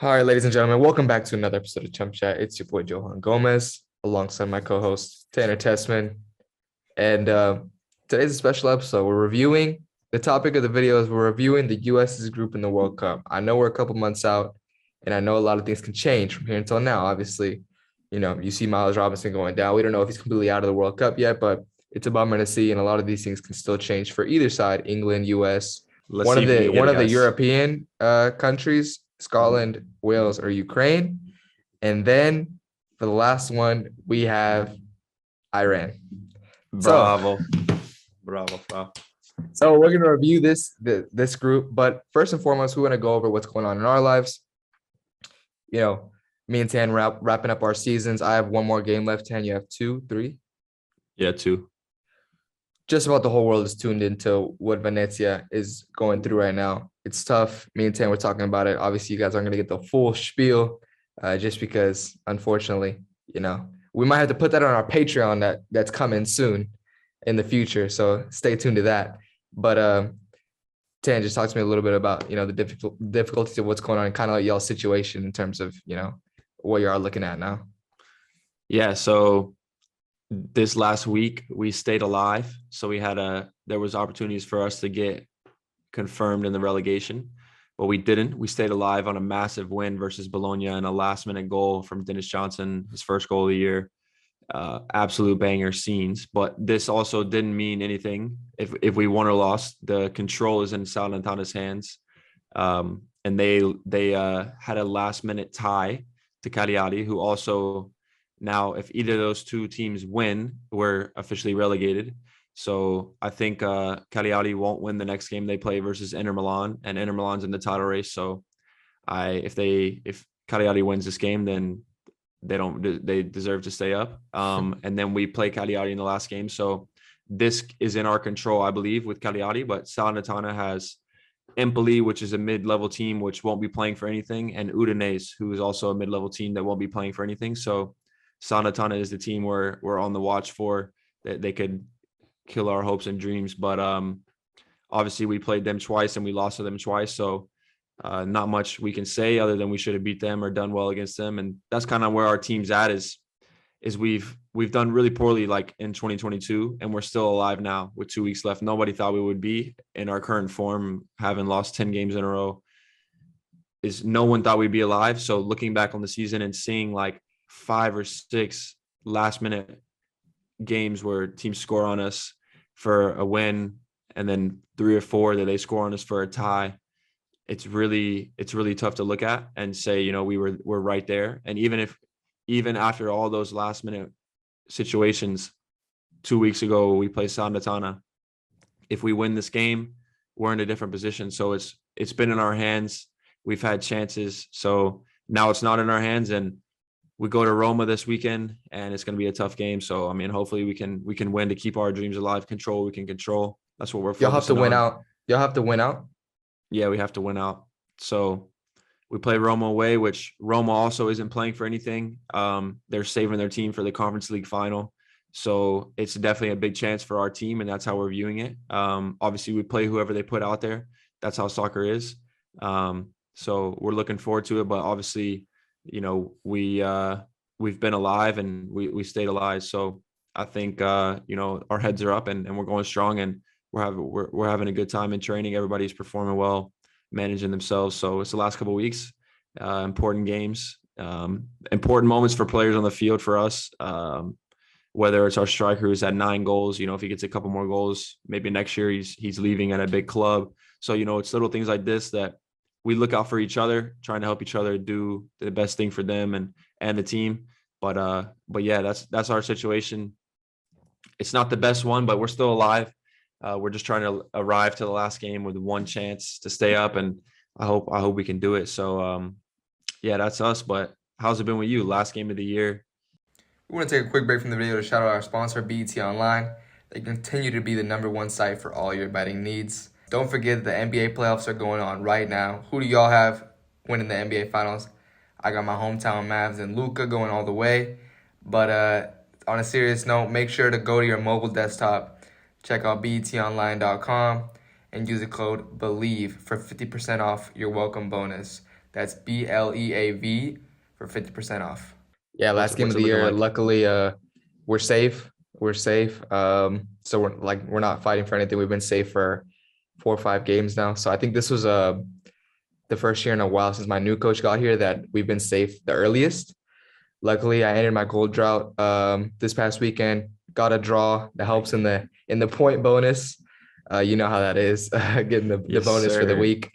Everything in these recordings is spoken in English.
All right, ladies and gentlemen, welcome back to another episode of ChumChat. It's your boy Johan Gomez, alongside my co-host Tanner Tessman. And today's a special episode. We're reviewing the topic of the video is we're reviewing the U.S.'s group in the World Cup. I know we're a couple months out, and I know a lot of things can change from here until now. Obviously, you see Miles Robinson going down. We don't know if he's completely out of the World Cup yet, but it's a bummer to see, and a lot of these things can still change for either side, England, U.S. Let's One see of if we the can get one it, of the guys. European countries, Scotland, Wales, or Ukraine. And then for the last one, we have Iran. So, Bravo. Bravo. so we're gonna review this group, but first and foremost, we want to go over what's going on in our lives. Me and Tan wrapping up our seasons. I have one more game left. Tan, you have two, three. Yeah, two. Just about the whole world is tuned into what Venezia is going through right now. It's tough. Me and Tan were talking about it. Obviously, you guys aren't going to get the full spiel, just because, unfortunately, we might have to put that on our Patreon that's coming soon in the future. So stay tuned to that. But Tan, just talk to me a little bit about the difficulties of what's going on, and kind of like y'all's situation in terms of what you are looking at now. Yeah, so this last week we stayed alive. So there was opportunities for us to get confirmed in the relegation, but we didn't. We stayed alive on a massive win versus Bologna and a last minute goal from Dennis Johnson, his first goal of the year. Absolute banger scenes, but this also didn't mean anything. If we won or lost, the control is in Salernitana's hands. And they had a last minute tie to Cagliari, who also now, if either of those two teams win, we're officially relegated. So I think Cagliari won't win the next game they play versus Inter Milan, and Inter Milan's in the title race. So if Cagliari wins this game, then they deserve to stay up. And then we play Cagliari in the last game. So this is in our control, I believe, with Cagliari, but Salernitana has Empoli, which is a mid-level team, which won't be playing for anything, and Udinese, who is also a mid-level team that won't be playing for anything. So Salernitana is the team we're on the watch for, that they could kill our hopes and dreams. But obviously we played them twice and we lost to them twice. So not much we can say other than we should have beat them or done well against them. And that's kind of where our team's at is we've done really poorly like in 2022, and we're still alive now with 2 weeks left. Nobody thought we would be in our current form, having lost 10 games in a row. No one thought we'd be alive. So looking back on the season and seeing like 5 or 6 last minute games where teams score on us for a win, and then 3 or 4 that they score on us for a tie, it's really tough to look at and say, we're right there. And even after all those last minute situations, 2 weeks ago we played Salernitana. If we win this game, we're in a different position. So it's been in our hands. We've had chances. So now it's not in our hands, and we go to Roma this weekend, and it's going to be a tough game. So, I mean, hopefully we can win to keep our dreams alive. We can control. That's what we're focusing on. You'll have to win out. You'll have to win out. Yeah, we have to win out. So we play Roma away, which Roma also isn't playing for anything. They're saving their team for the Conference League final. So it's definitely a big chance for our team, and that's how we're viewing it. Obviously, we play whoever they put out there. That's how soccer is. So we're looking forward to it. But obviously, we've been alive and we stayed alive. So I think our heads are up and we're going strong, and we're having a good time in training. Everybody's performing well, managing themselves. So it's the last couple of weeks, important games, important moments for players on the field for us. Whether it's our striker who's had 9 goals, if he gets a couple more goals, maybe next year he's leaving at a big club. So, it's little things like this that we look out for each other, trying to help each other do the best thing for them and the team. But yeah, that's our situation. It's not the best one, but we're still alive. We're just trying to arrive to the last game with one chance to stay up, and I hope we can do it. So yeah, that's us. But how's it been with you? Last game of the year. We want to take a quick break from the video to shout out our sponsor, BT Online. They continue to be the #1 site for all your betting needs. Don't forget the NBA playoffs are going on right now. Who do y'all have winning the NBA Finals? I got my hometown Mavs and Luka going all the way. But on a serious note, make sure to go to your mobile desktop, check out betonline.com, and use the code BELIEVE for 50% off your welcome bonus. That's BLEAV for 50% off. Yeah, What's last game what's of it the looking year. like? Luckily, we're safe. We're safe. So we're not fighting for anything. We've been safe for 4 or 5 games now. So I think this was the first year in a while since my new coach got here that we've been safe the earliest. Luckily, I ended my goal drought this past weekend. Got a draw that helps in the point bonus. You know how that is, getting the Yes, bonus for the sir. week.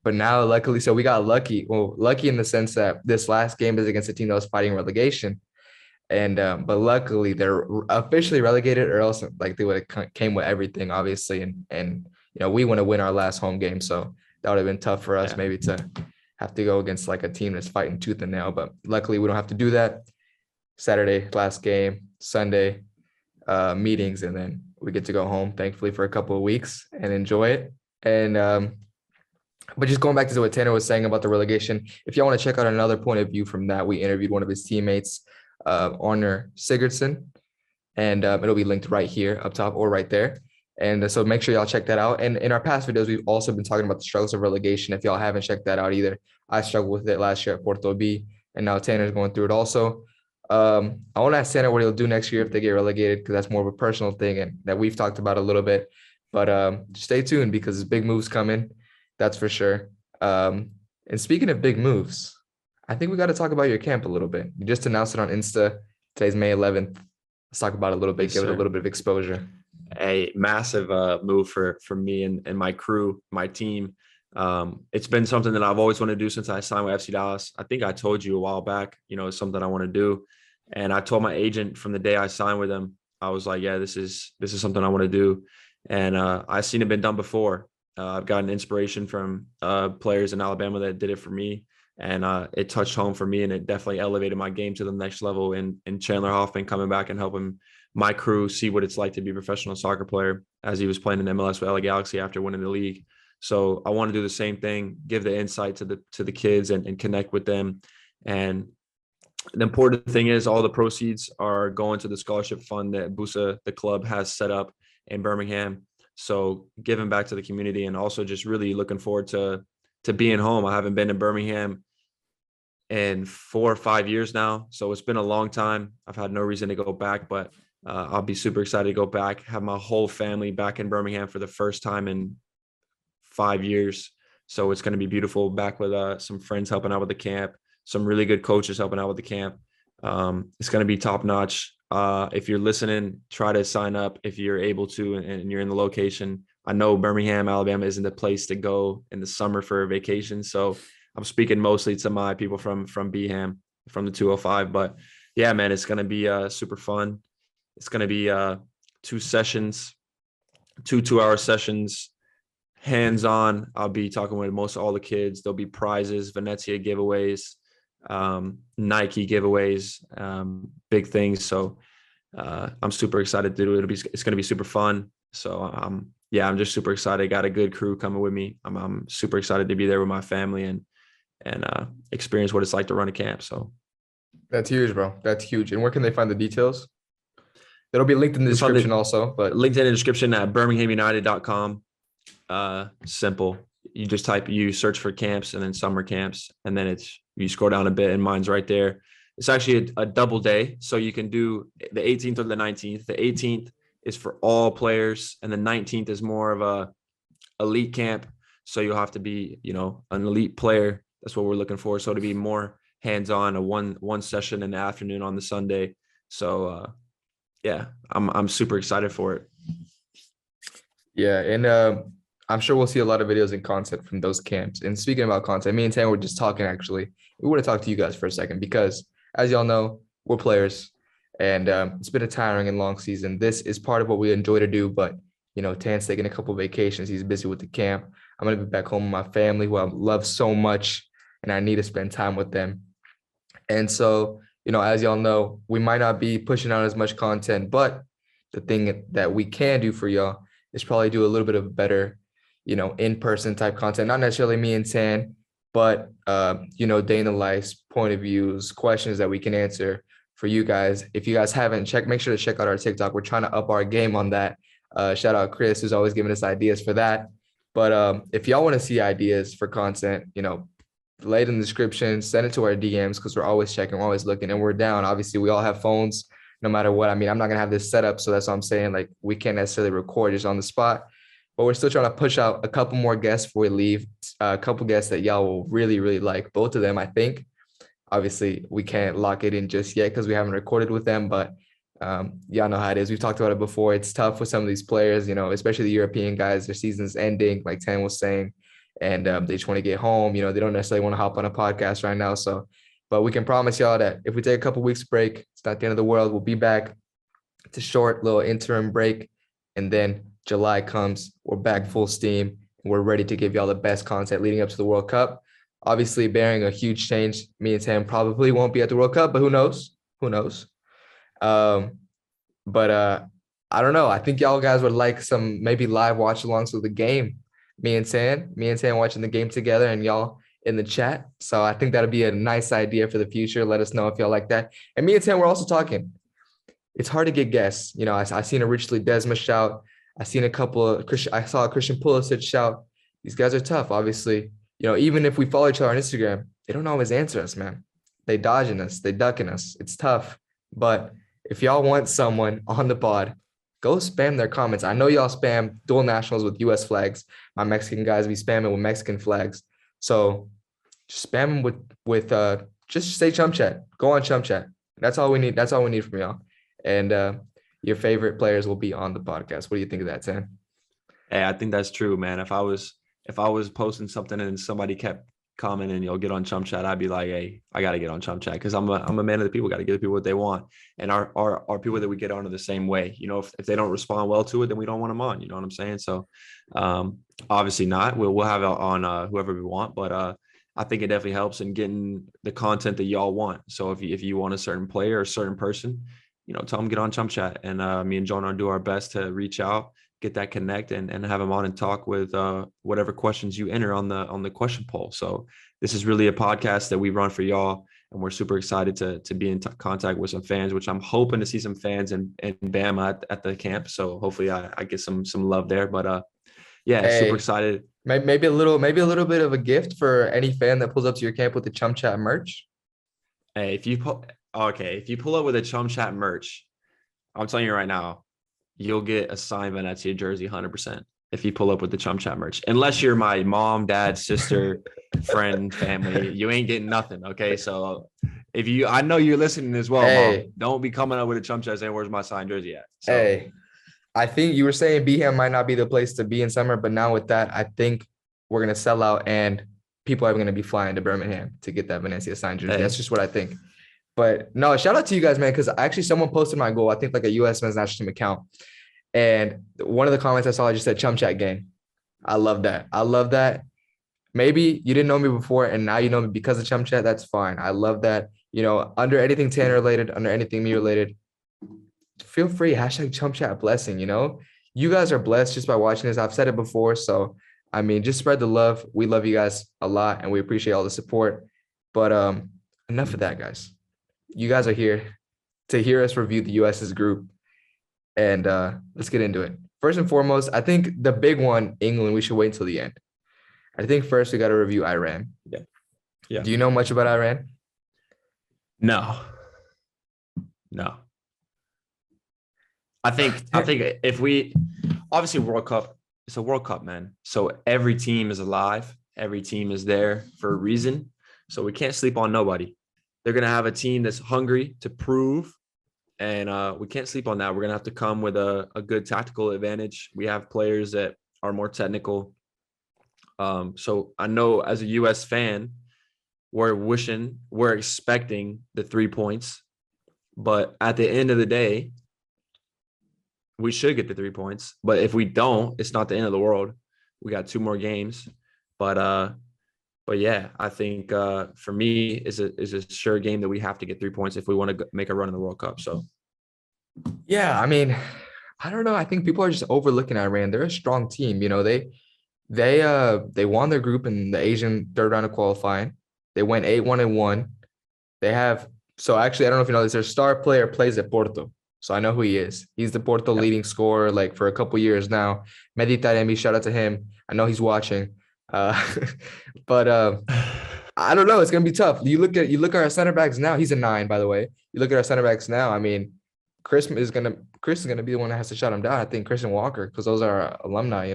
But now, luckily, so we got lucky. Well, lucky in the sense that this last game is against a team that was fighting relegation, and but luckily they're officially relegated, or else like they would have came with everything, obviously, and we want to win our last home game, so that would have been tough for us Yeah. maybe to have to go against like a team that's fighting tooth and nail. But luckily, we don't have to do that. Saturday, last game, Sunday, meetings, and then we get to go home, thankfully, for a couple of weeks and enjoy it. And but just going back to what Tanner was saying about the relegation, if y'all want to check out another point of view from that, we interviewed one of his teammates, Arner Sigurdsson, and it'll be linked right here up top or right there. And so make sure y'all check that out. And in our past videos, we've also been talking about the struggles of relegation. If y'all haven't checked that out either, I struggled with it last year at Porto B, and now Tanner's going through it also. I want to ask Tanner what he'll do next year if they get relegated, because that's more of a personal thing and that we've talked about a little bit. But stay tuned because big moves coming. That's for sure. And speaking of big moves, I think we got to talk about your camp a little bit. You just announced it on Insta. Today's May 11th. Let's talk about it a little bit, Yes, give it a sir. little bit of exposure. A massive move for me and my crew, my team. It's been something that I've always wanted to do since I signed with FC Dallas. I think I told you a while back, it's something I want to do. And I told my agent from the day I signed with him, I was like, yeah, this is something I want to do. And I've seen it been done before. I've gotten inspiration from players in Alabama that did it for me. And it touched home for me, and it definitely elevated my game to the next level. And Chandler Hoffman coming back and helping my crew see what it's like to be a professional soccer player, as he was playing in MLS with LA Galaxy after winning the league. So I want to do the same thing, give the insight to the kids and connect with them. And the important thing is all the proceeds are going to the scholarship fund that Busa, the club, has set up in Birmingham. So giving back to the community, and also just really looking forward to being home. I haven't been to Birmingham in 4 or 5 years now. So it's been a long time. I've had no reason to go back, but I'll be super excited to go back, have my whole family back in Birmingham for the first time in 5 years. So it's going to be beautiful, back with some friends helping out with the camp, some really good coaches helping out with the camp. It's going to be top notch. If you're listening, try to sign up if you're able to and you're in the location. I know Birmingham, Alabama isn't the place to go in the summer for a vacation. So I'm speaking mostly to my people from Beham, from the 205. But yeah, man, it's going to be super fun. It's going to be 2 sessions, 2-hour sessions, hands-on. I'll be talking with most all the kids. There'll be prizes, Venezia giveaways, Nike giveaways, big things. So I'm super excited to do it. It's going to be super fun. So I'm just super excited. Got a good crew coming with me. I'm super excited to be there with my family and experience what it's like to run a camp. So That's huge, bro. That's huge. And where can they find the details? It'll be linked in the you find description the also, but linked in the description at birminghamunited.com. Simple. You search for camps and then summer camps, and then you scroll down a bit and mine's right there. It's actually a double day. So you can do the 18th or the 19th. The 18th is for all players, and the 19th is more of a elite camp. So you'll have to be, an elite player. That's what we're looking for. So to be more hands-on, a one session in the afternoon on the Sunday. So I'm super excited for it. yeah, and I'm sure we'll see a lot of videos and content from those camps. And speaking about content, me and Tan were just talking actually. We want to talk to you guys for a second because, as y'all know, we're players, and it's been a tiring and long season. This is part of what we enjoy to do, but Tan's taking a couple vacations. He's busy with the camp. I'm gonna be back home with my family, who I love so much, and I need to spend time with them. And so, as y'all know, we might not be pushing out as much content, but the thing that we can do for y'all is probably do a little bit of better, in-person type content. Not necessarily me and Tan, but day in the life's point of views, questions that we can answer for you guys. If you guys haven't checked, make sure to check out our TikTok. We're trying to up our game on that. Shout out Chris, who's always giving us ideas for that. But if y'all want to see ideas for content, lay it in the description, send it to our DMs because we're always checking, we're always looking, and we're down. Obviously, we all have phones no matter what. I mean, I'm not gonna have this set up, so that's what I'm saying. Like, we can't necessarily record just on the spot, but we're still trying to push out a couple more guests before we leave. A couple guests that y'all will really, really like. Both of them, I think. Obviously, we can't lock it in just yet because we haven't recorded with them, but y'all know how it is. We've talked about it before. It's tough with some of these players, you know, especially the European guys. Their season's ending, like Tan was saying, and they just want to get home. You know, they don't necessarily want to hop on a podcast right now. So, but we can promise y'all that if we take a couple weeks break, it's not the end of the world. We'll be back. It's a short little interim break, and then July comes. We're back full steam. And we're ready to give y'all the best content leading up to the World Cup. Obviously, bearing a huge change, me and Tam probably won't be at the World Cup, but who knows? Who knows? But I don't know. I think y'all guys would like some maybe live watch alongs with the game. Me and Tan watching the game together and y'all in the chat. So I think that'll be a nice idea for the future. Let us know if y'all like that. And me and Tan, we're also talking. It's hard to get guests. You know, I seen a Richly Desma shout. I seen a couple of I saw a Christian Pulisic shout. These guys are tough, obviously. You know, even if we follow each other on Instagram, they don't always answer us, man. They dodging us, they ducking us. It's tough. But if y'all want someone on the pod, go spam their comments. I know y'all spam dual nationals with US flags. My Mexican guys be spamming with Mexican flags. So just spam them with just say ChumChat. Go on ChumChat. That's all we need. That's all we need from y'all. And your favorite players will be on the podcast. What do you think of that, Sam? Hey, I think that's true, man. If I was posting something and somebody kept commenting, you'll get on ChumChat, I'd be like, hey, I got to get on ChumChat because I'm a man of the people. Got to give the people what they want, and our people that we get on are the same way. You know, if they don't respond well to it, then we don't want them on. You know what I'm saying? So, obviously not. We'll have it on whoever we want, but I think it definitely helps in getting the content that y'all want. So if you want a certain player or a certain person, you know, tell them get on ChumChat, and me and John will do our best to reach out, get that connect, and have them on and talk with whatever questions you enter on the question poll. So this is really a podcast that we run for y'all, and we're super excited to be in contact with some fans, which I'm hoping to see some fans in Bama at the camp. So hopefully I get some love there. But yeah, hey, super excited. Maybe a little bit of a gift for any fan that pulls up to your camp with the ChumChat merch. Hey, if you pull up with a ChumChat merch, I'm telling you right now, you'll get a signed Venezia jersey 100% if you pull up with the ChumChat merch. Unless you're my mom, dad, sister, friend, family, you ain't getting nothing. Okay, so I know you're listening as well, hey, Mom. Don't be coming up with a ChumChat saying, "Where's my signed jersey at?" So, hey, I think you were saying Beham might not be the place to be in summer, but now with that, I think we're gonna sell out and people are gonna be flying to Birmingham to get that Venezia signed jersey. Hey. That's just what I think. But no, shout out to you guys, man, because actually someone posted my goal, I think like a US men's national team account. And one of the comments I saw, I just said ChumChat gang. I love that. Maybe you didn't know me before and now you know me because of ChumChat. That's fine. I love that. You know, under anything Tanner related, under anything me related, feel free. #ChumChat blessing, you know. You guys are blessed just by watching this. I've said it before. So, I mean, just spread the love. We love you guys a lot and we appreciate all the support. But enough of that, guys. You guys are here to hear us review the US's group. And let's get into it. First and foremost, I think the big one, England, we should wait until the end. I think first we got to review Iran. Yeah. Do you know much about Iran? No. I think if we obviously World Cup, it's a World Cup, man. So every team is alive. Every team is there for a reason. So we can't sleep on nobody. They're going to have a team that's hungry to prove. And we can't sleep on that. We're going to have to come with a good tactical advantage. We have players that are more technical. So I know as a U.S. fan, we're expecting the 3 points. But at the end of the day, we should get the 3 points. But if we don't, it's not the end of the world. We got 2 more games. But yeah, I think for me is a sure game that we have to get 3 points if we want to make a run in the World Cup. So, yeah, I mean, I don't know. I think people are just overlooking Iran. They're a strong team. You know, they won their group in the Asian third round of qualifying. They went 8-1-1. They have actually I don't know if you know this. Their star player plays at Porto, so I know who he is. He's the Porto leading scorer like for a couple years now. Mehdi Taremi, shout out to him. I know he's watching. But I don't know. It's gonna be tough. You look at our center backs now. He's a 9, by the way. You look at our center backs now. I mean, Chris is gonna be the one that has to shut him down. I think Christian Walker, because those are our alumni.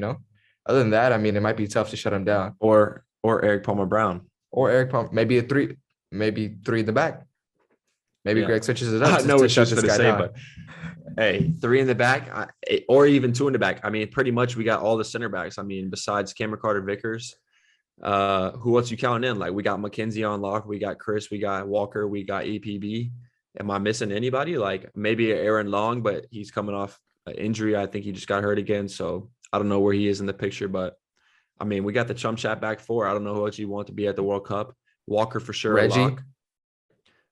Other than that, I mean, it might be tough to shut him down. Or Eric Palmer Brown. Or Eric Palm, maybe three in the back. Maybe Yeah. Greg switches it I up know to what you're shut this going to guy say, down. but hey, 3 in the back, or even 2 in the back. I mean, pretty much we got all the center backs. I mean, besides Cameron Carter Vickers, who else you counting in? Like, we got McKenzie on lock, we got Chris, we got Walker, we got APB. Am I missing anybody? Like maybe Aaron Long, but he's coming off an injury. I think he just got hurt again, so I don't know where he is in the picture. But I mean, we got the ChumChat back 4. I don't know who else you want to be at the World Cup. Walker for sure. Reggie.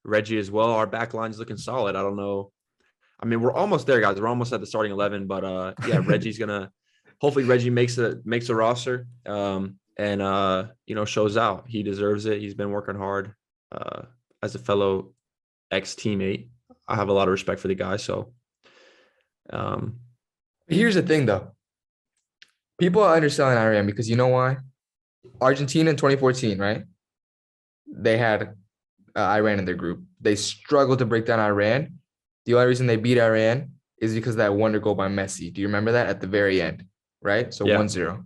Reggie as well. Our back line's looking solid. I don't know. I mean, we're almost there, guys. We're almost at the starting 11, but yeah, Reggie's gonna. Hopefully, Reggie makes a roster, and shows out. He deserves it. He's been working hard as a fellow ex-teammate. I have a lot of respect for the guy. So, Here's the thing, though. People are underselling Iran because you know why? Argentina in 2014, right? They had Iran in their group. They struggled to break down Iran. The only reason they beat Iran is because of that wonder goal by Messi. Do you remember that at the very end? Right? So yeah. 1-0.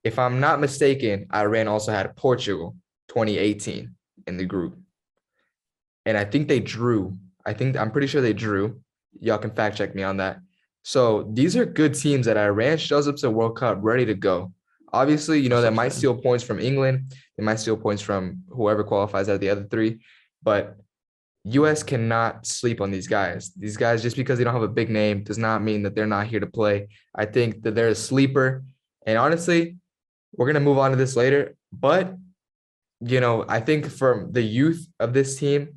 If I'm not mistaken, Iran also had Portugal 2018 in the group. And I think they drew. I'm pretty sure they drew. Y'all can fact check me on that. So these are good teams that Iran shows up to the World Cup ready to go. Obviously, they might steal points from England. They might steal points from whoever qualifies out of the other 3. But U.S. cannot sleep on these guys. These guys, just because they don't have a big name, does not mean that they're not here to play. I think that they're a sleeper. And honestly, we're going to move on to this later. But, I think from the youth of this team,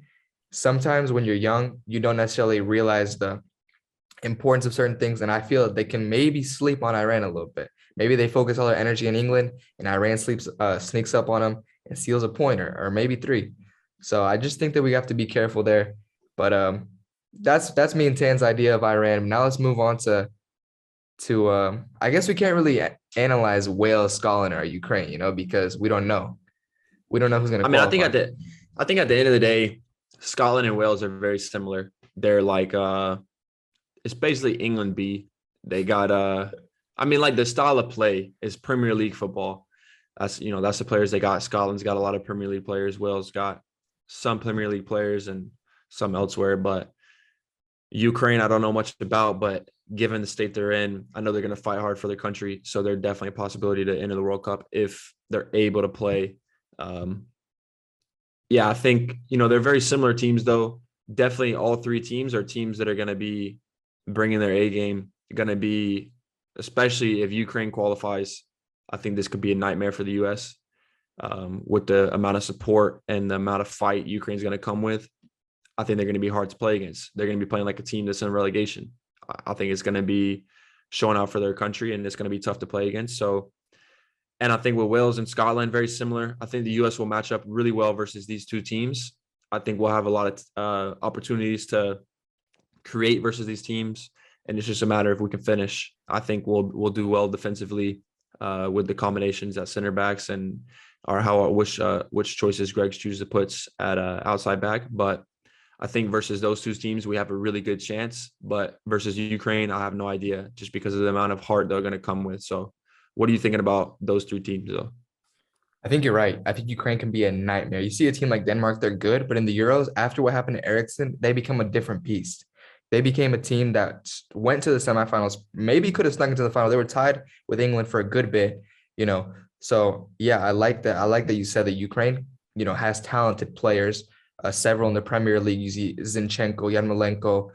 sometimes when you're young, you don't necessarily realize the importance of certain things. And I feel that they can maybe sleep on Iran a little bit. Maybe they focus all their energy in England and Iran sneaks up on them and steals a point or maybe 3. So I just think that we have to be careful there. But that's me and Tan's idea of Iran. Now let's move on to I guess we can't really analyze Wales, Scotland, or Ukraine, because we don't know. We don't know who's going to qualify. I think at the end of the day, Scotland and Wales are very similar. They're like it's basically England B. They got the style of play is Premier League football. That's the players they got. Scotland's got a lot of Premier League players. Wales got some Premier League players and some elsewhere. But Ukraine, I don't know much about, but given the state they're in, I know they're going to fight hard for their country. So they're definitely a possibility to enter the World Cup if they're able to play. I think, they're very similar teams, though. Definitely all 3 teams are teams that are going to be bringing their A game, going to be, especially if Ukraine qualifies. I think this could be a nightmare for the U.S. With the amount of support and the amount of fight Ukraine's going to come with. I think they're going to be hard to play against. They're going to be playing like a team that's in relegation. I think it's going to be showing out for their country, and it's going to be tough to play against. So, and I think with Wales and Scotland, very similar. I think the U.S. will match up really well versus these 2 teams. I think we'll have a lot of opportunities to create versus these teams, and it's just a matter if we can finish. I think we'll do well defensively with the combinations at center backs and which choices Greg chooses to put at outside back. But I think versus those 2 teams, we have a really good chance. But versus Ukraine, I have no idea, just because of the amount of heart they're going to come with. So what are you thinking about those 3 teams, though? I think you're right. I think Ukraine can be a nightmare. You see a team like Denmark, they're good. But in the Euros, after what happened to Eriksen, they become a different beast. They became a team that went to the semifinals, maybe could have snuck into the final. They were tied with England for a good bit, So, yeah, I like that. I like that you said that Ukraine, has talented players, several in the Premier League. You see Zinchenko, Yarmolenko,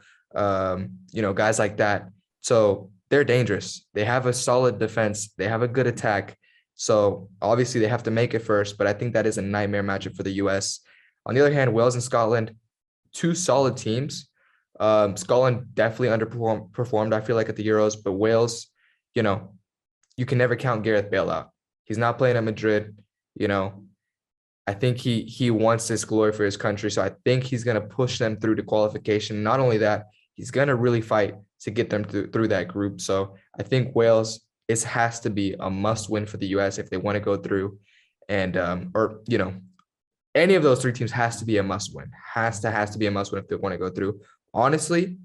guys like that. So they're dangerous. They have a solid defense. They have a good attack. So obviously they have to make it first, but I think that is a nightmare matchup for the U.S. On the other hand, Wales and Scotland, 2 solid teams. Scotland definitely underperformed, I feel like, at the Euros, but Wales, you can never count Gareth Bale out. He's not playing at Madrid. I think he wants this glory for his country. So I think he's going to push them through to qualification. Not only that, he's going to really fight to get them through that group. So I think Wales, it has to be a must win for the U.S. if they want to go through and, any of those three teams has to be a must win. Has to be a must win if they want to go through. Honestly,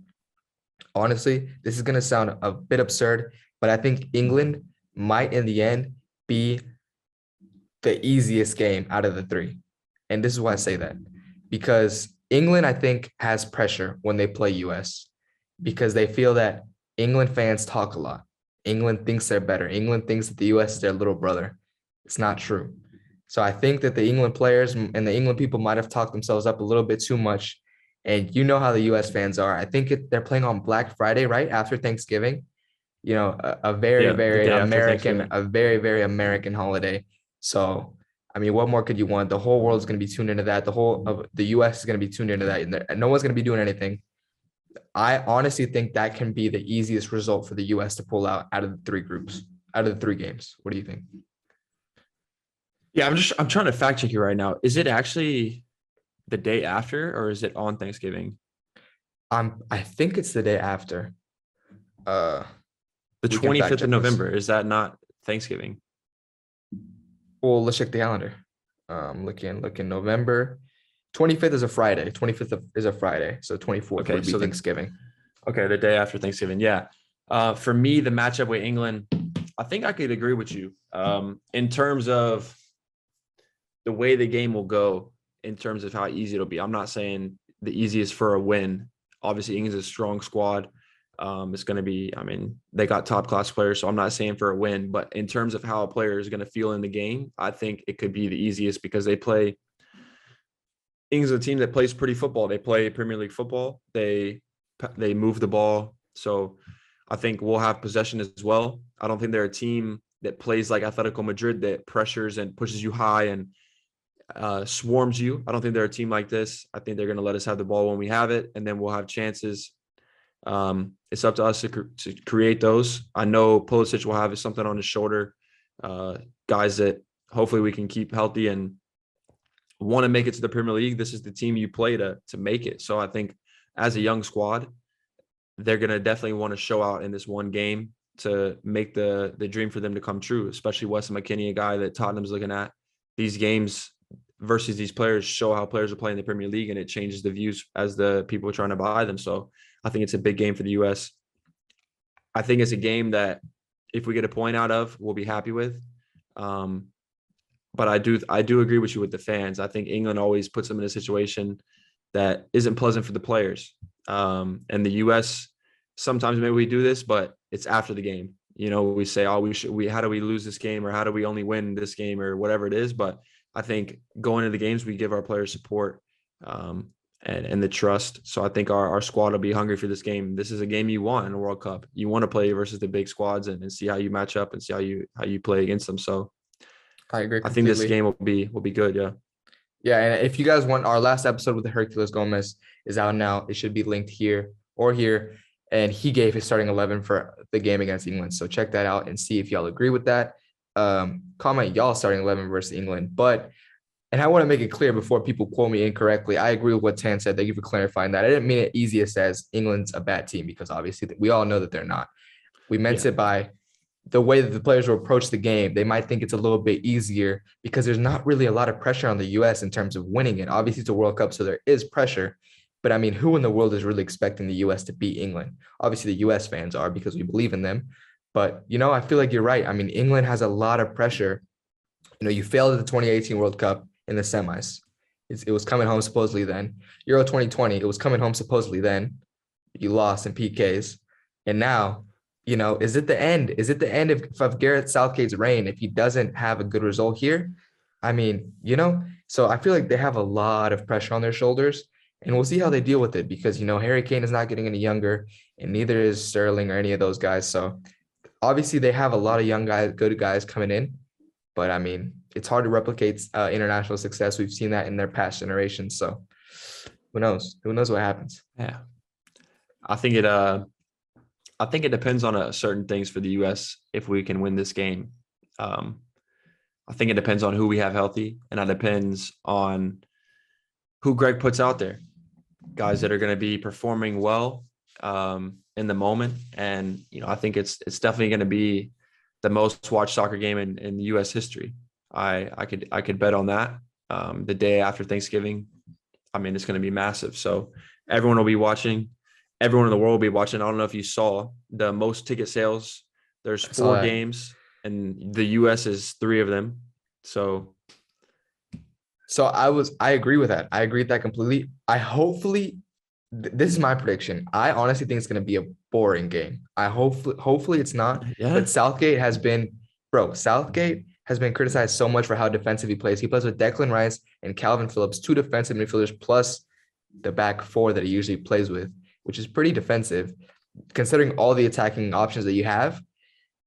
this is gonna sound a bit absurd, but I think England might in the end be the easiest game out of the three. And this is why I say that. Because England, I think, has pressure when they play US because they feel that England fans talk a lot. England thinks they're better. England thinks that the US is their little brother. It's not true. So I think that the England players and the England people might have talked themselves up a little bit too much. And you know how the US fans are. I think they're playing on Black Friday, right? After Thanksgiving. A very, Yeah, the very day after American, Thanksgiving. a very, very American holiday. So, I mean, what more could you want? The whole world's going to be tuned into that. The whole of the US is going to be tuned into that. And no one's going to be doing anything. I honestly think that can be the easiest result for the US to pull out of the three groups, out of the three games. What do you think? Yeah, I'm trying to fact check you right now. Is it actually the day after or is it on Thanksgiving? I think it's the day after. Uh, The we can fact 25th of check this. November. Is that not Thanksgiving? Well, let's check the calendar. Looking November. 25th is a Friday. 25th is a Friday. So 24th Okay, would be so Thanksgiving. the day after Thanksgiving. Yeah. For me, the matchup with England, I think I could agree with you. In terms of the way the game will go, in terms of how easy it'll be. I'm not saying the easiest for a win. Obviously, England's a strong squad. It's going to be, I mean, they got top class players, so I'm not saying for a win, but in terms of how a player is going to feel in the game, I think it could be the easiest because England's a team that plays pretty football. They play Premier League football. They move the ball. So I think we'll have possession as well. I don't think they're a team that plays like Atletico Madrid that pressures and pushes you high and swarms you. I don't think they're a team like this. I think they're going to let us have the ball when we have it, and then we'll have chances. It's up to us to create those. I know Pulisic will have something on his shoulder. Guys that hopefully we can keep healthy and want to make it to the Premier League. This is the team you play to make it. So I think as a young squad, they're going to definitely want to show out in this one game to make the dream for them to come true, especially Weston McKennie, a guy that Tottenham's looking at. These games versus these players show how players are playing the Premier League, and it changes the views as the people are trying to buy them. So I think it's a big game for the US. I think it's a game that if we get a point out of, we'll be happy with. But I do agree with you with the fans. I think England always puts them in a situation that isn't pleasant for the players. And the US, sometimes maybe we do this, but it's after the game. We say, oh, how do we lose this game, or how do we only win this game, or whatever it is. But I think going into the games, we give our players support and the trust. So I think our squad will be hungry for this game. This is a game you want in a World Cup. You want to play versus the big squads and see how you match up and see how you play against them. So I agree I think this completely. game will be good. Yeah. Yeah, and if you guys want our last episode with the Hercules Gomez is out now. It should be linked here or here. And he gave his starting 11 for the game against England. So check that out and see if y'all agree with that. Comment y'all starting 11 versus England. And I want to make it clear before people quote me incorrectly. I agree with what Tan said. Thank you for clarifying that. I didn't mean it easiest as England's a bad team, because obviously we all know that they're not. We meant it by the way that the players will approach the game. They might think it's a little bit easier because there's not really a lot of pressure on the US in terms of winning it. Obviously, it's a World Cup, so there is pressure. But I mean, who in the world is really expecting the US to beat England? Obviously, the US fans are, because we believe in them. But, I feel like you're right. I mean, England has a lot of pressure. You failed at the 2018 World Cup in the semis. It was coming home supposedly then. Euro 2020, it was coming home supposedly then. You lost in PKs. And now, is it the end? Is it the end of Gareth Southgate's reign if he doesn't have a good result here? I mean, so I feel like they have a lot of pressure on their shoulders, and we'll see how they deal with it because, Harry Kane is not getting any younger, and neither is Sterling or any of those guys. So obviously they have a lot of young guys, good guys coming in, but I mean, it's hard to replicate international success. We've seen that in their past generations. So who knows? Who knows what happens? Yeah. I think it depends on certain things for the US if we can win this game. I think it depends on who we have healthy, and that depends on who Greg puts out there. Guys that are going to be performing well in the moment, and I think it's definitely going to be the most watched soccer game in US history. I could bet on that. the day after Thanksgiving. I mean, it's going to be massive. So everyone will be watching. Everyone in the world will be watching. I don't know if you saw the most ticket sales. There's I saw 4 that. games, and the U.S. is 3 of them. So So I agree with that. I agree with that completely. This is my prediction. I honestly think it's gonna be a boring game. Hopefully it's not. yeah, But Southgate has been criticized so much for how defensive he plays. He plays with Declan Rice and Calvin Phillips, 2 defensive midfielders plus the back 4 that he usually plays with, which is pretty defensive, considering all the attacking options that you have.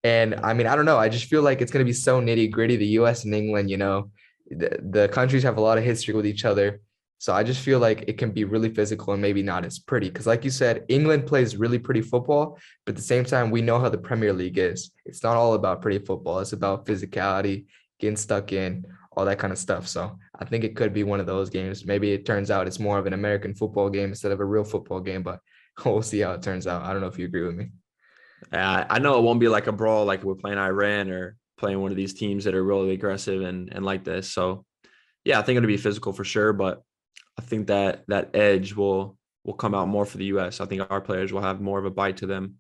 And I mean, I don't know. I just feel like it's going to be so nitty gritty. The US and England, the countries have a lot of history with each other. So I just feel like it can be really physical and maybe not as pretty. Because, like you said, England plays really pretty football. But at the same time, we know how the Premier League is. It's not all about pretty football, it's about physicality, getting stuck in, all that kind of stuff. So I think it could be one of those games. Maybe it turns out it's more of an American football game instead of a real football game. But we'll see how it turns out. I don't know if you agree with me. I know it won't be like a brawl like we're playing Iran or playing one of these teams that are really aggressive and like this. So yeah, I think it'll be physical for sure, but I think that edge will come out more for the US. I think our players will have more of a bite to them,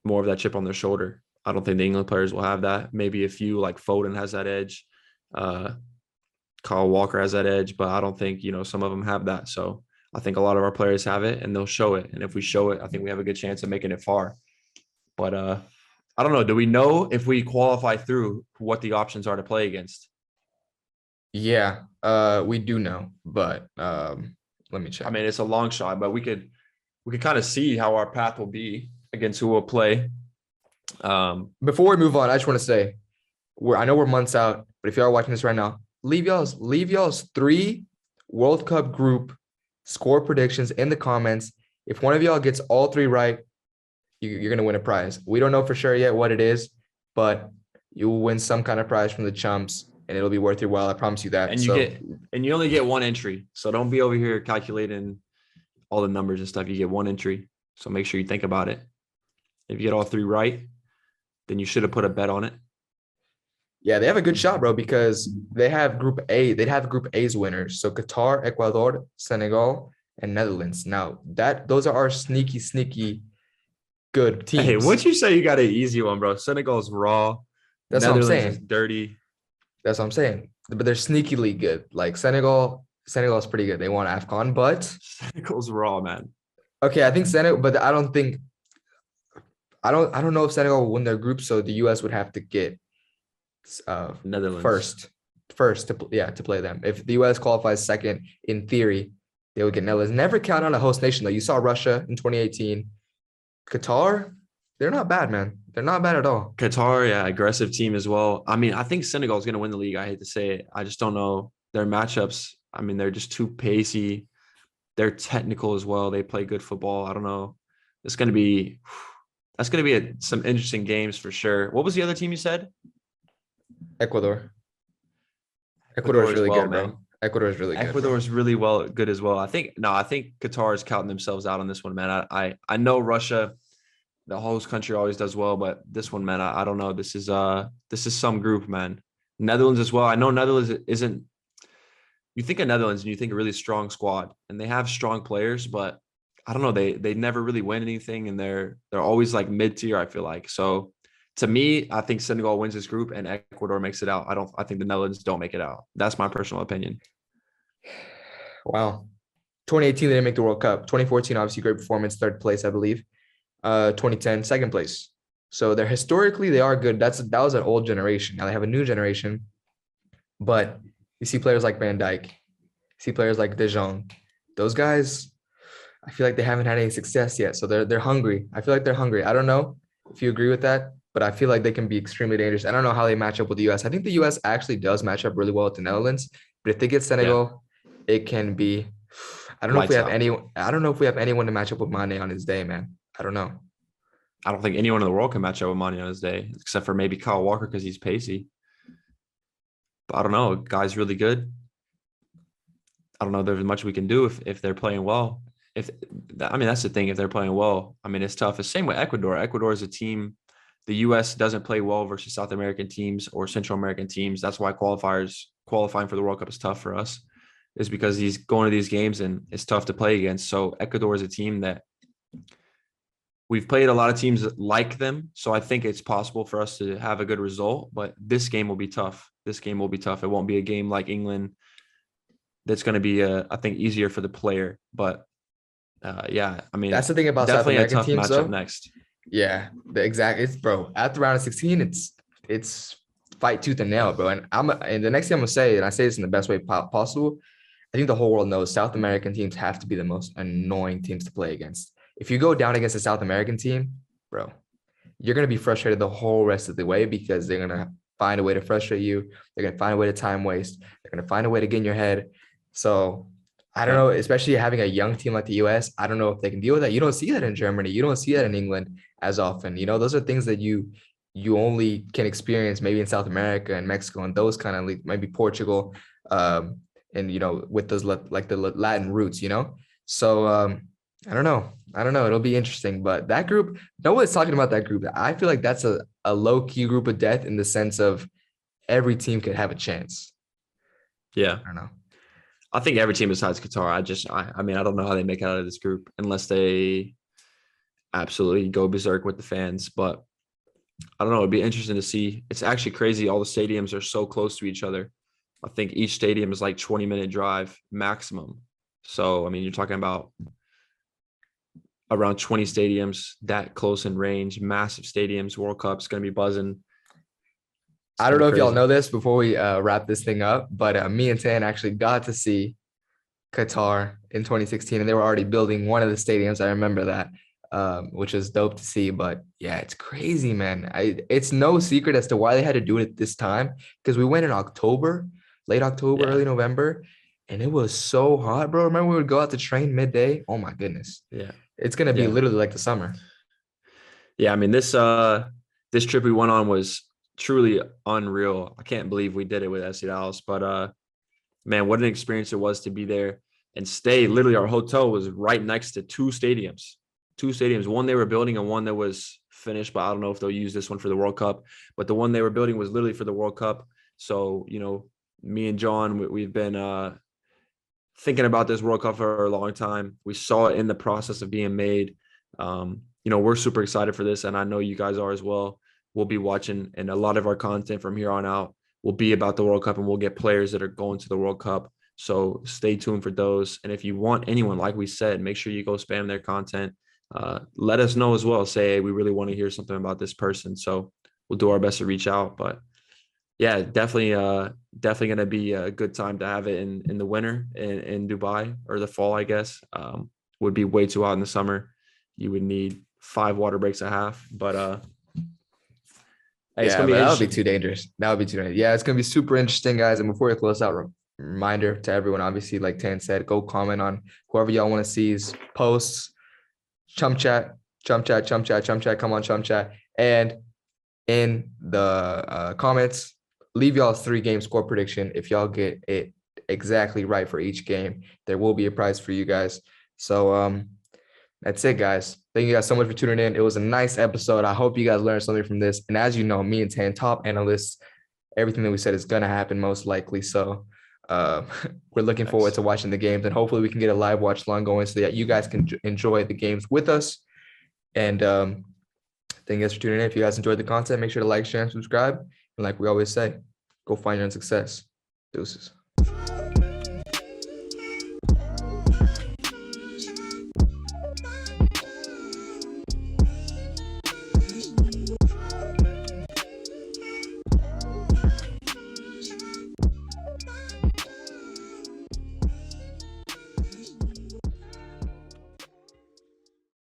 more of that chip on their shoulder. I don't think the England players will have that. Maybe a few like Foden has that edge, Kyle Walker has that edge, but I don't think some of them have that. So I think a lot of our players have it and they'll show it. And if we show it, I think we have a good chance of making it far. But I don't know. Do we know if we qualify through what the options are to play against? Yeah, we do know, but let me I check. mean, it's a long shot, but we could kind of see how our path will be against who will play. Before we move on, I just want to say I know we're months out, but if y'all are watching this right now, leave y'all's 3 World Cup group score predictions in the comments. If one of y'all gets all 3 right, you're gonna win a prize. We don't know for sure yet what it is, but you will win some kind of prize from the Chums, and it'll be worth your while. I promise you that. and you only get 1 entry. So don't be over here calculating all the numbers and stuff. You get 1 entry. So make sure you think about it. If you get all 3 right, then you should have put a bet on it. Yeah, they have a good shot, bro, because they have Group A. They'd have Group A's winners. So Qatar, Ecuador, Senegal, and Netherlands. Now those are our sneaky good Hey, teams. what'd you say? You got an easy one, bro. Senegal's raw. That's what I'm Netherlands is saying. dirty. That's what I'm saying. But they're sneakily good. Like Senegal's pretty good. They won AFCON, but Senegal's raw, man. okay, I think Senegal, but I don't know if Senegal will win their group, so the US would have to get Netherlands. first to play them. If the US qualifies second, in theory, they would get Netherlands. Never count on a host nation though. You saw Russia in 2018. Qatar, they're not bad, man. They're not bad at all. Qatar, yeah, aggressive team as well. I mean, I think Senegal's going to win the league. I hate to say it. I just don't know their matchups. I mean, they're just too pacey. They're technical as well. They play good football. I don't know. It's going to be that's going to be some interesting games for sure. What was the other team you said? Ecuador. Ecuador Ecuador is as really well, good, man. bro. Ecuador is really good, Ecuador bro. is really good as well. I think Qatar is counting themselves out on this one, man. I know Russia, the host country, always does well, but this one, man, I don't know. This is some group, man. Netherlands as well. I know Netherlands isn't. You think of Netherlands and you think a really strong squad, and they have strong players, but I don't know. They never really win anything, and they're always like mid tier. I feel like so. To me, I think Senegal wins this group and Ecuador makes it out. I think the Netherlands don't make it out. That's my personal opinion. Wow. 2018, they didn't make the World Cup. 2014, obviously great performance, 3rd place, I believe. 2010, 2nd place. So they are good. That was an old generation. Now they have a new generation, but you see players like Van Dijk, you see players like De Jong. Those guys, I feel like they haven't had any success yet. So they're hungry. I feel like they're hungry. I don't know if you agree with that, but I feel like they can be extremely dangerous. I don't know how they match up with the US. I think the US actually does match up really well with the Netherlands, but if they get Yeah, Senegal, it can be. lights out. I don't know if we have anyone to match up with Mane on his day, man. I don't know. I don't think anyone in the world can match up with Mane on his day, except for maybe Kyle Walker because he's pacey. But I don't know. Guy's really good. I don't know if there's much we can do if they're playing well. If I mean that's the thing. If they're playing well, I mean it's tough. It's same with Ecuador. Ecuador is a team the US doesn't play well versus South American teams or Central American teams. That's why qualifying for the World Cup is tough for us, is because he's going to these games and it's tough to play against. So Ecuador is a team that we've played a lot of teams like them. So I think it's possible for us to have a good result, but this game will be tough. This game will be tough. It won't be a game like England that's going to be, I think, easier for the player. But yeah, I mean, That's the thing about South definitely a American tough teams, matchup though. next. Yeah, it's bro. At the round of 16, it's fight tooth and nail, bro. And the next thing I'm gonna say, and I say this in the best way possible, I think the whole world knows South American teams have to be the most annoying teams to play against. If you go down against a South American team, bro, you're gonna be frustrated the whole rest of the way because they're gonna find a way to frustrate you. They're gonna find a way to time waste. They're gonna find a way to get in your head. So I don't know, especially having a young team like the US, I don't know if they can deal with that. You don't see that in Germany. You don't see that in England as often. Those are things that you only can experience maybe in South America and Mexico and those kind of leagues, maybe Portugal, and with those like the Latin roots. So I don't know. It'll be interesting. But that group, no one's talking about that group. I feel like that's a low-key group of death in the sense of every team could have a chance. Yeah. I don't know. I think every team besides Qatar, I mean, I don't know how they make it out of this group unless they absolutely go berserk with the fans. But I don't know. It'd be interesting to see. It's actually crazy. All the stadiums are so close to each other. I think each stadium is like 20-minute drive maximum. So, I mean, you're talking about around 20 stadiums that close in range, massive stadiums. World Cup's going to be buzzing. I don't know if y'all know this before we wrap this thing up, but me and Tan actually got to see Qatar in 2016, and they were already building one of the stadiums. I remember that, which was dope to see. But yeah, it's crazy, man. It's no secret as to why they had to do it at this time, because we went in October, late October, early November, and it was so hot, bro. Remember we would go out to train midday? Oh my goodness. Yeah. It's gonna be literally like the summer. Yeah, I mean, this trip we went on was truly unreal. I can't believe we did it with SC Dallas, but man, what an experience it was to be there and stay. Literally, our hotel was right next to two stadiums. One they were building and one that was finished, but I don't know if they'll use this one for the World Cup. But the one they were building was literally for the World Cup. So, me and John, we've been thinking about this World Cup for a long time. We saw it in the process of being made. We're super excited for this, and I know you guys are as well. We'll be watching, and a lot of our content from here on out will be about the World Cup, and we'll get players that are going to the World Cup. So stay tuned for those. And if you want anyone, like we said, make sure you go spam their content. Let us know as well. Say, hey, we really want to hear something about this person. So we'll do our best to reach out. But yeah, definitely going to be a good time to have it in the winter in Dubai, or the fall, I guess. Would be way too hot in the summer. You would need 5 water breaks a half. But it's gonna be that would be too dangerous. Yeah, it's gonna be super interesting, guys. And before we close out, reminder to everyone, obviously, like Tan said, go comment on whoever y'all want to see's posts. ChumChat. Come on, ChumChat. And in the comments, leave y'all's 3-game score prediction. If y'all get it exactly right for each game, there will be a prize for you guys. So that's it, guys. Thank you guys so much for tuning in. It was a nice episode. I hope you guys learned something from this. And as you know, me and Tan, top analysts, everything that we said is going to happen most likely. So we're looking forward to watching the games, and hopefully we can get a live watch along going so that you guys can enjoy the games with us. And thank you guys for tuning in. If you guys enjoyed the content, make sure to like, share, and subscribe. And like we always say, go find your own success. Deuces.